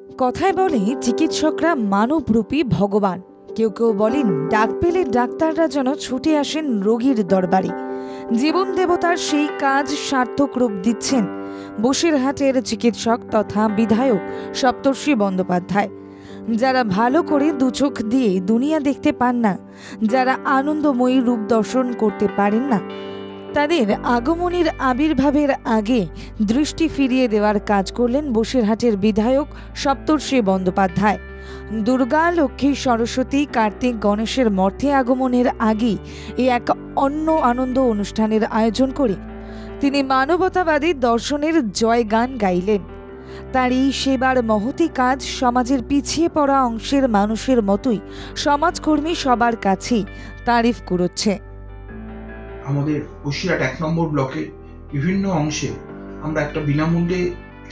কথায় বলে চিকিৎসকরা মানবরূপী ভগবান। কেউ কেউ বলেন ডাক পেলে ডাক্তাররা যেন ছুটে আসেন রোগীর দরবারে। জীবন দেবতার সেই কাজ সার্থক রূপ দিচ্ছেন বসিরহাটের চিকিৎসক তথা বিধায়ক সপ্তর্ষি বন্দ্যোপাধ্যায়। যারা ভালো করে দুচোখ দিয়ে দুনিয়া দেখতে পান না, যারা আনন্দময়ী রূপ দর্শন করতে পারেন না, তাদের আগমনের আবির্ভাবের আগে দৃষ্টি ফিরিয়ে দেওয়ার কাজ করলেন বসিরহাটের বিধায়ক সপ্তর্ষি বন্দ্যোপাধ্যায়। দুর্গা, লক্ষ্মী, সরস্বতী, কার্তিক, গণেশের মর্তে আগমনের আগেই এই এক অন্য আনন্দ অনুষ্ঠানের আয়োজন করে তিনি মানবতাবাদী দর্শনের জয়গান গাইলেন। তার এই সেবার মহতী কাজ সমাজের পিছিয়ে পড়া অংশের মানুষের মতোই সমাজকর্মী সবার কাছেই তারিফ কুড়োচ্ছে। আমাদের বসিরহাট 1 নম্বর ব্লকে বিভিন্ন অংশে আমরা একটা বিনামূল্যে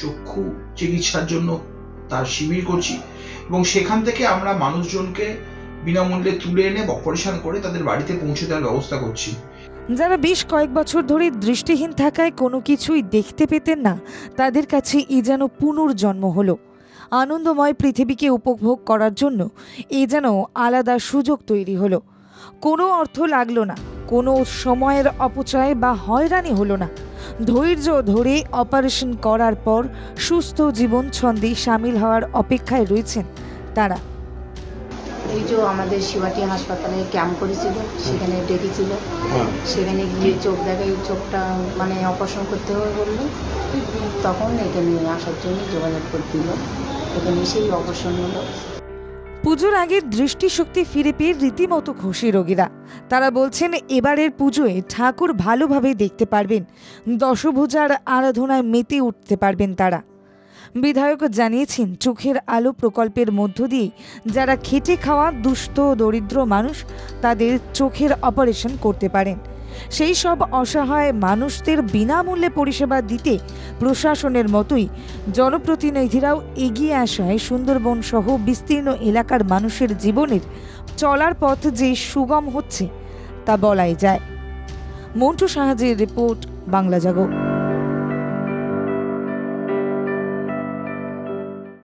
চক্ষু চিকিৎসার জন্য তার শিবির করছি এবং সেখান থেকে আমরা মানুষজনকে বিনামূল্যে তুলে এনে অপারেশন করে তাদের বাড়িতে পৌঁছে দেওয়ার ব্যবস্থা করছি। যারা বেশ কয়েক বছর ধরে দৃষ্টিহীন থাকায় কোনো কিছুই দেখতে পেতেন না, তাদের কাছে এ যেন পুনর্জন্ম হলো। আনন্দময় পৃথিবীকে উপভোগ করার জন্য এ যেন আলাদা সুযোগ তৈরি হলো। কোনো অর্থ লাগলো না, কোনো সময়ের অপচয় বা হয়রানি হলো না। ধৈর্য ধরে অপারেশন করার পর সুস্থ জীবন ছন্দে সামিল হওয়ার অপেক্ষায় রয়েছেন তারা। এই যে আমাদের শিবাটি হাসপাতালে ক্যাম্প করেছিল, সেখানে ডেকেছিল, সেখানে গিয়ে চোখ দেখাই চোখটা মানে অপারেশন করতে হবে বললো, তখন এখানে আসার জন্য যোগাযোগ করে দিল। এখানে সেই অপারেশন হলো। পুজোর আগে দৃষ্টিশক্তি ফিরে পেয়ে রীতিমতো খুশি রোগীরা। তারা বলছেন এবারের পুজোয় ঠাকুর ভালোভাবে দেখতে পারবেন, দশভুজার আরাধনায় মেতে উঠতে পারবেন তারা। বিধায়ক জানিয়েছেন চোখের আলো প্রকল্পের মধ্য দিয়ে যারা খেটে খাওয়া দুস্থ দরিদ্র মানুষ তাদের চোখের অপারেশন করতে পারেন। সেই সব অসহায় মানুষদের বিনামূল্যে পরিষেবা দিতে প্রশাসনের মতোই জনপ্রতিনিধিরাও এগিয়ে আসায় সুন্দরবন সহ বিস্তীর্ণ এলাকার মানুষের জীবনের চলার পথ যে সুগম হচ্ছে তা বলাই যায়। মন্টু সাহাজের রিপোর্ট, বাংলা জাগো।